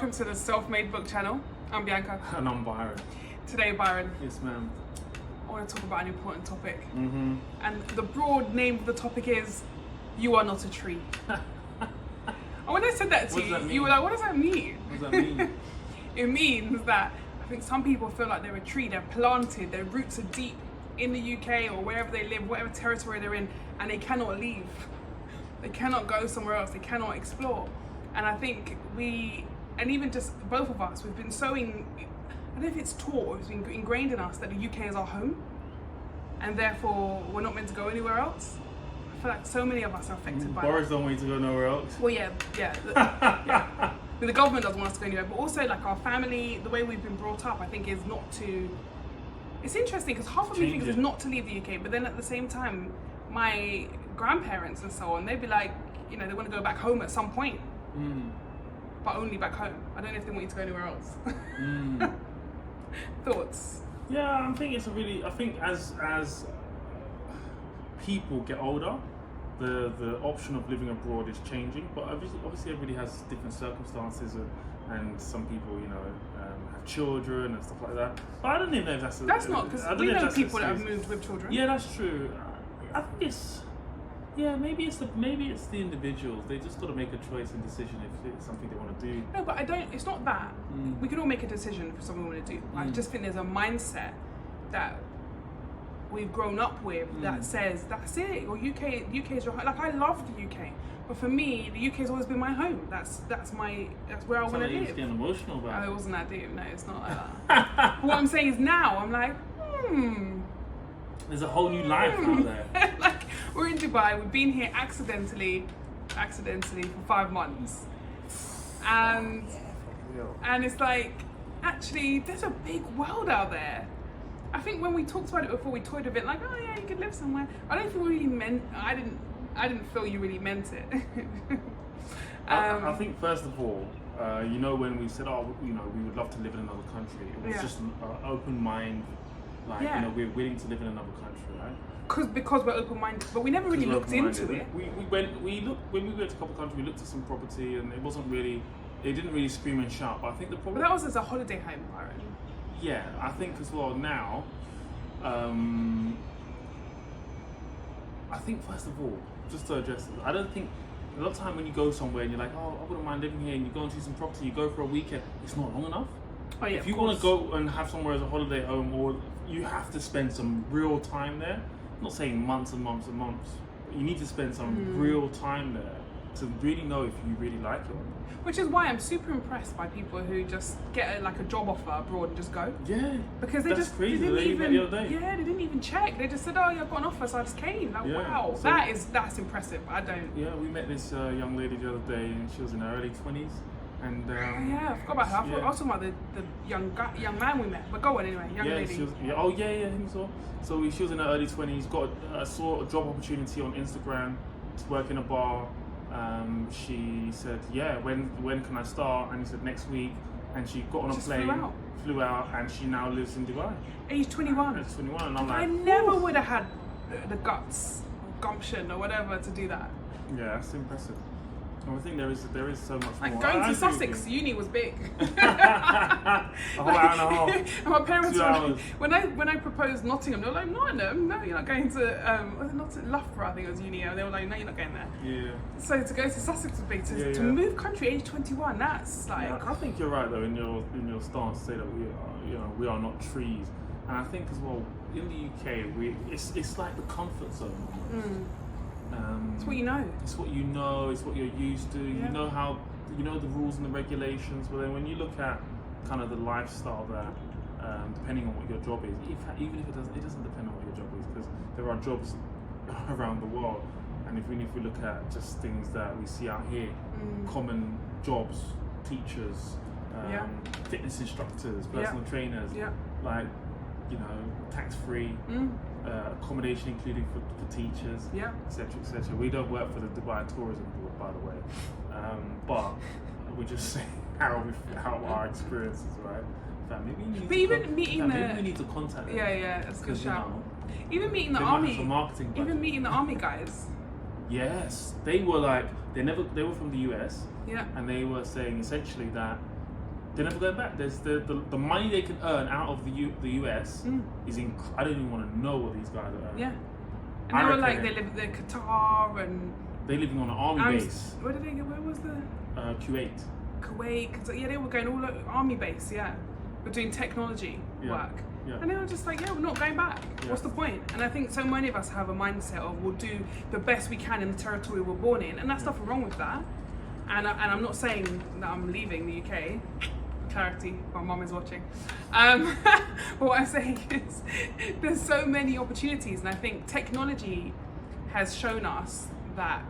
welcome to the Self-Made Book channel. I'm Bianca. And I'm Byron. Today, Byron, Yes, ma'am. I want to talk about an important topic. Mm-hmm. And the broad name of the topic is, you are not a tree. And when I said that to you, you were like, what does that mean? What does that mean? It means that I think some people feel like they're a tree, they're planted, their roots are deep in the UK or wherever they live, whatever territory they're in, and they cannot leave. They cannot go somewhere else, they cannot explore. And I think and even just both of us, we've been I don't know if it's taught or it's been ingrained in us that the UK is our home, and therefore we're not meant to go anywhere else. I feel like so many of us are affected by Boris that. don't want you to go nowhere else. Well, yeah. The government doesn't want us to go anywhere, but also like our family, the way we've been brought up, I think is not to. It's interesting because half of me thinks it's not to leave the UK, but then at the same time, my grandparents and so on, they'd be like, they want to go back home at some point, but only back home. I don't know if they want you to go anywhere else. Thoughts? Yeah, I think as people get older, the option of living abroad is changing, but obviously everybody has different circumstances, and some people, have children and stuff like that. But I don't even know if that's not, because we know people that have moved with children. Yeah, that's true. I think it's. Yeah, maybe it's the individuals. They just got to make a choice and decision if it's something they want to do. No, but it's not that. We can all make a decision for something we want to do. I just think there's a mindset that we've grown up with that says that's it. Or UK is your home. Like, I love the UK, but for me, the UK has always been my home. That's where I want to live. You're getting emotional about it. It wasn't that deep. No, it's not like that. What I'm saying is now I'm like, There's a whole new life out there. Like, we're in Dubai, we've been here accidentally for 5 months. And it's like, actually, there's a big world out there. I think when we talked about it before, we toyed a bit like, oh yeah, you could live somewhere. I don't think we really meant, I didn't feel you really meant it. I think first of all, when we said, we would love to live in another country, it was just an open mind. We're willing to live in another country, right? Because we're open-minded, but we never really looked into it. When we went to a couple of countries, we looked at some property, and it didn't really scream and shout. But I think the problem. But that was as a holiday home, Byron. Yeah, I think as well now. I think first of all, just to address this, I don't think a lot of time when you go somewhere and you're like, I wouldn't mind living here, and you go and see some property, you go for a weekend, it's not long enough. Oh, yeah, if you want to go and have somewhere as a holiday home, or you have to spend some real time there. I'm not saying months and months and months. But you need to spend some real time there to really know if you really like it. Which is why I'm super impressed by people who just get a job offer abroad and just go. Yeah, because they didn't even check. They just said, oh, yeah, I've got an offer, so I just came. Like, wow, so that's impressive. I don't. Yeah, we met this young lady the other day, and she was in her early 20s. And I forgot about her. I was talking about the young man we met. But go on anyway, young lady. She was, him so. So she was in her early 20s. Saw a job opportunity on Instagram to work in a bar. She said, when can I start? And he said next week. And she got on a plane, flew out, and she now lives in Dubai. Age 21. Age 21, and I'm like, I never would have had the guts, or gumption, or whatever to do that. Yeah, that's impressive. I think there is so much more. Like going to Sussex, uni was big. A whole hour and a half. And my parents were like, when I proposed Nottingham, they were like, Nottingham? No, you're not going to, not to Loughborough, I think it was uni. And they were like, no, you're not going there. Yeah. So to go to Sussex was big. To move country age 21, that's like. Yeah, I think you're right though in your stance to say that we are not trees. And I think as well in the UK it's like the comfort zone. It's what you know. It's what you know. It's what you're used to. Yeah. You know the rules and the regulations. But then when you look at kind of the lifestyle that, depending on what your job is, even if it doesn't depend on what your job is, because there are jobs around the world, and if we look at just things that we see out here, common jobs, teachers, fitness instructors, personal trainers, tax-free. Accommodation including for teachers, etc., etc. We don't work for the Dubai Tourism Board, by the way, but we just say how our experiences, right? Maybe we need to contact them. Yeah, that's a good shout. Even meeting the army, meeting the army guys. Yes, they were from the US, and they were saying essentially that They're never going back. There's the money they can earn out of the US is I don't even want to know what these guys are earning. Yeah. And they were like, they live in Qatar and... They're living on an army base. Where did they go? Where was the... Kuwait. Kuwait. Yeah, they were going all over, army base, yeah. We're doing technology work. Yeah. And they were just like, yeah, we're not going back. Yeah. What's the point? And I think so many of us have a mindset of we'll do the best we can in the territory we're born in. And there's nothing wrong with that. And I'm not saying that I'm leaving the UK. Clarity, my mum is watching. But what I'm saying is there's so many opportunities, and I think technology has shown us that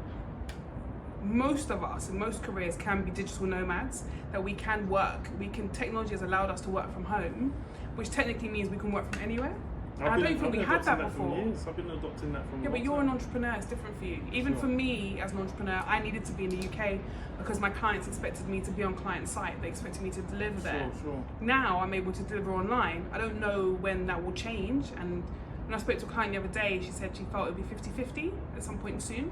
most of us in most careers can be digital nomads, that we can work. Technology has allowed us to work from home, which technically means we can work from anywhere. And I don't think we had that before. I've been adopting that from Yeah, but you're an entrepreneur, it's different for you. Even for me as an entrepreneur, I needed to be in the UK because my clients expected me to be on client site. They expected me to deliver there. Sure. Now I'm able to deliver online. I don't know when that will change. And when I spoke to a client the other day, she said she felt it would be 50-50 at some point soon.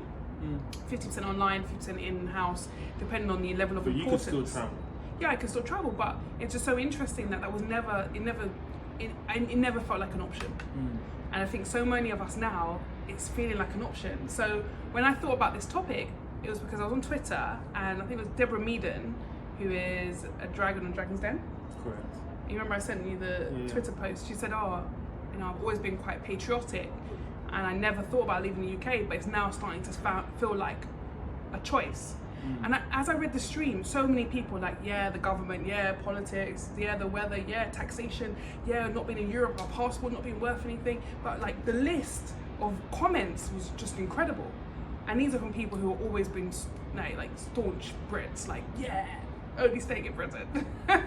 50% online, 50% in-house, depending on the level of importance. But you could still travel. Yeah, I could still travel, but it's just so interesting that was never, it never felt like an option. And I think so many of us now, it's feeling like an option. So when I thought about this topic, it was because I was on Twitter, and I think it was Deborah Meaden, who is a dragon on Dragon's Den. Correct. You remember I sent you the Twitter post? She said, I've always been quite patriotic, and I never thought about leaving the UK, but it's now starting to feel like a choice. And as I read the stream, so many people like, yeah, the government, yeah, politics, yeah, the weather, yeah, taxation, yeah, not being in Europe, our passport not being worth anything. But like the list of comments was just incredible. And these are from people who have always been like staunch Brits, like, yeah, only staying in Britain. Do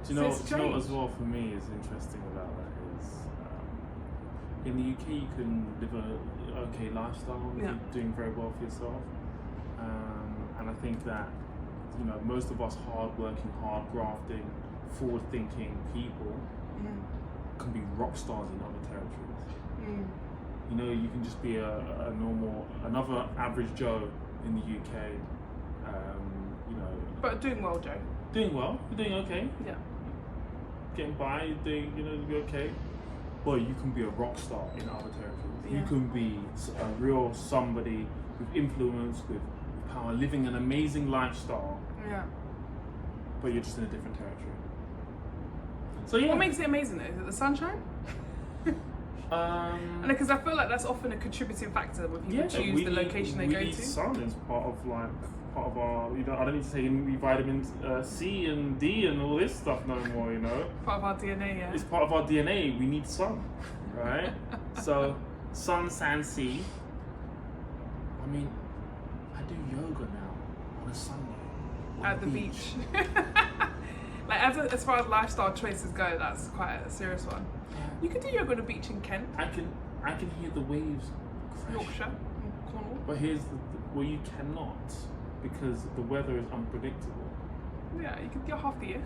you know what as well for me is interesting about that is in the UK you can live a okay lifestyle, you're doing very well for yourself. And I think that, most of us hard-working, hard-grafting, forward-thinking people can be rock stars in other territories. You can just be a normal, another average Joe in the UK, But doing well, Joe. Doing well, you're doing okay. Yeah. Getting by, you're okay. But you can be a rock star in other territories. Yeah. You can be a real somebody with influence, with power, living an amazing lifestyle. Yeah. But you're just in a different territory. So yeah. What makes it amazing though? Is it the sunshine? Because I feel like that's often a contributing factor when people choose the location they go to. Sun is part of our, I don't need to say vitamins C and D and all this stuff no more, Part of our DNA, yeah. It's part of our DNA. We need sun, right? So, sun, sand, sea. I mean, I do yoga now on a Sunday. At the beach. Like as far as lifestyle choices go, that's quite a serious one. You could do yoga on a beach in Kent. I can hear the waves crash. Yorkshire, Cornwall. But here's you cannot, because the weather is unpredictable. Yeah, you could go half the year.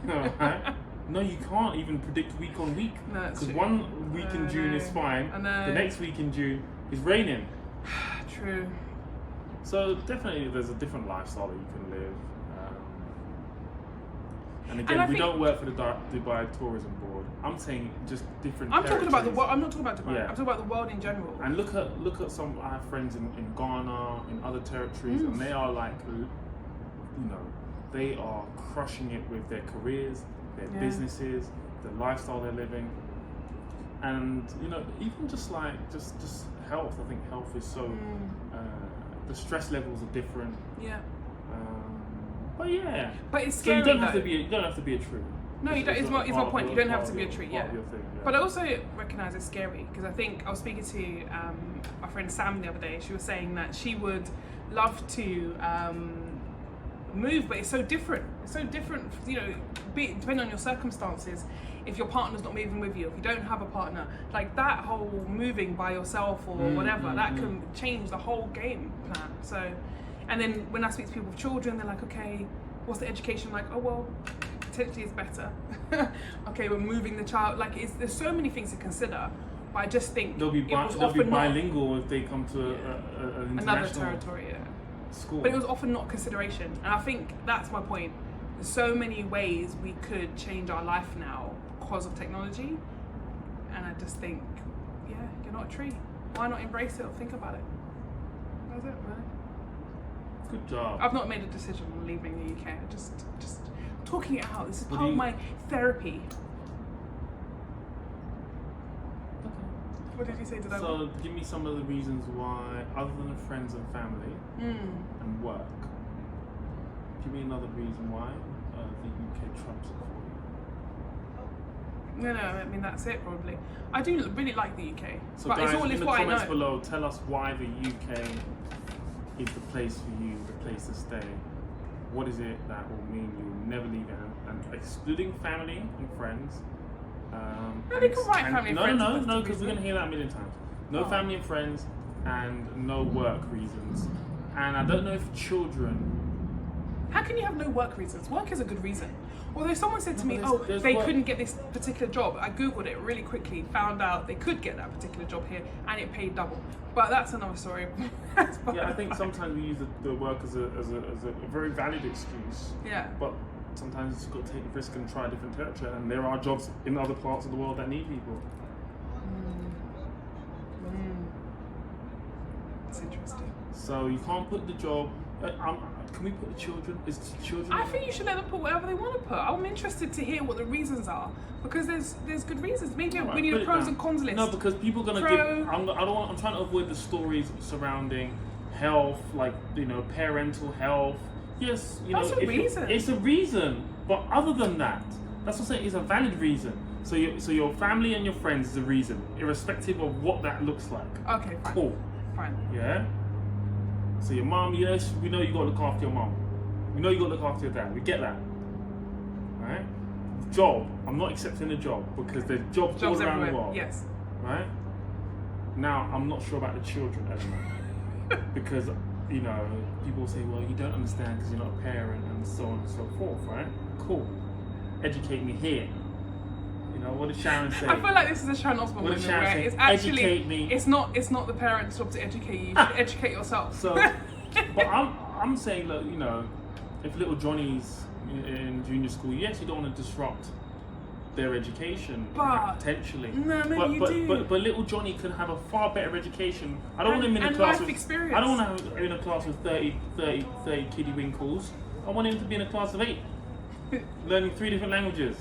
Right? No, you can't even predict week on week. No, that's because true. 1 week in June is fine. The next week in June is raining. True. So definitely, there's a different lifestyle that you can live. And again, we don't work for the Dubai Tourism Board. I'm saying just different. I'm talking about the world. I'm not talking about Dubai. Yeah. I'm talking about the world in general. And look at some. I have friends in Ghana, in other territories, and they are like, they are crushing it with their careers, their businesses, the lifestyle they're living, and even just health. I think health is so. The stress levels are different. Yeah. But yeah. But it's scary. So you don't have to be a tree. No, you don't. It's my point. You don't have to be a tree. Yeah. Thing, But I also recognise it's scary because I think I was speaking to my friend Sam the other day. She was saying that she would love to move, but it's so different. It's so different. Depending on your circumstances. If your partner's not moving with you, if you don't have a partner, like that whole moving by yourself or whatever, that can change the whole game plan. So. And then when I speak to people with children, they're like, okay, what's the education like? Oh, well, potentially it's better. Okay, we're moving the child. Like, there's so many things to consider. But I just think they'll be bilingual if they come to an international another territory, school. But it was often not consideration. And I think that's my point. There's so many ways we could change our life now because of technology. And I just think, yeah, you're not a tree. Why not embrace it or think about it? That's it, really. Good job. I've not made a decision on leaving the UK. I just talking it out. This is part of my therapy. What did you say to that? So, give me some of the reasons why, other than friends and family and work, give me another reason why the UK trumps it for you. No, I mean that's it probably. I do really like the UK, So but guys, it's all in is the what I comments know. below, tell us why the UK is the place for you, the place to stay. What is it that will mean you'll never leave it? And excluding family and friends. No, they can write family and friends. No, because we're going to hear that a million times. No family and friends and no work reasons. And I don't know if children... How can you have no work reasons? Work is a good reason. Although someone said to me, there's they work. couldn't get this particular job. I Googled it really quickly, found out they could get that particular job here and it paid double. But that's another story. Yeah, I think sometimes we use the work as a very valid excuse. Yeah. But sometimes you've got to take a risk and try a different territory. And there are jobs in other parts of the world that need people. It's interesting. So you can't put the job... can we put the children? Is children? I think you should let them put whatever they want to put. I'm interested to hear what the reasons are because there's good reasons. Maybe we need a pros and cons list. No, because people are gonna give. I'm trying to avoid the stories surrounding health, like parental health. Yes, That's a reason. It's a reason, but other than that, that's what I'm saying. It's a valid reason. So your family and your friends is a reason, irrespective of what that looks like. Okay, fine. Cool. Fine. Yeah. So your mom, yes, we know you got to look after your mom. We know you got to look after your dad. We get that. Right? Job. I'm not accepting a job because there's jobs all around everywhere. the world. Yes. Right? Now, I'm not sure about the children element because, people say, well, you don't understand because you're not a parent and so on and so forth, right? Cool. Educate me here. What did Sharon say? I feel like this is a Sharon Osbourne moment where it's actually educate me. It's not the parent's job to educate you. You should educate yourself. So, but I'm saying, look, if little Johnny's in junior school, yes, you don't want to disrupt their education potentially. No, maybe you do. But little Johnny can have a far better education. I don't want him in a class life with experience. I don't want him in a class with 30 kiddie winkles. I want him to be in a class of 8, learning 3 different languages.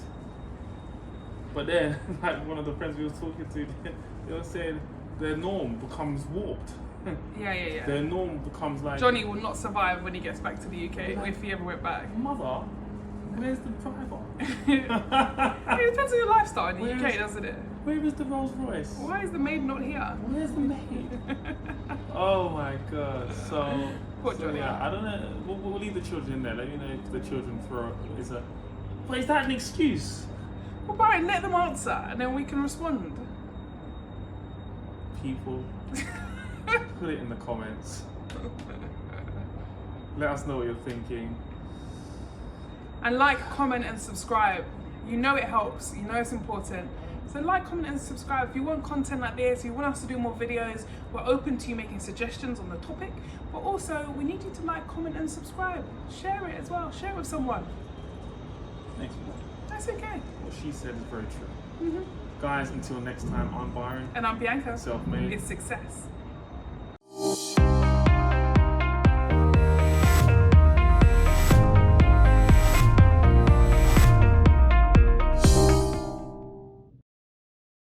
But then, like one of the friends we was talking to, they were saying their norm becomes warped. Yeah. Their norm becomes like... Johnny will not survive when he gets back to the UK, if he ever went back. Mother, where's the driver? It depends on your lifestyle in the UK, doesn't it? Where is the Rolls Royce? Why is the maid not here? Where's the maid? Oh my God. So... Poor Johnny. Yeah, I don't know. We'll leave the children in there. Let me know if the children throw... But is that an excuse? Well, Byron, let them answer and then we can respond. People, put it in the comments. Let us know what you're thinking. And like, comment and subscribe. You know it helps, you know it's important. So like, comment and subscribe. If you want content like this, if you want us to do more videos, we're open to you making suggestions on the topic. But also, we need you to like, comment and subscribe. Share it as well, share it with someone. Next one. That's okay. What she said is very true. Guys, until next time, I'm Byron. And I'm Bianca. Self-made. It's success.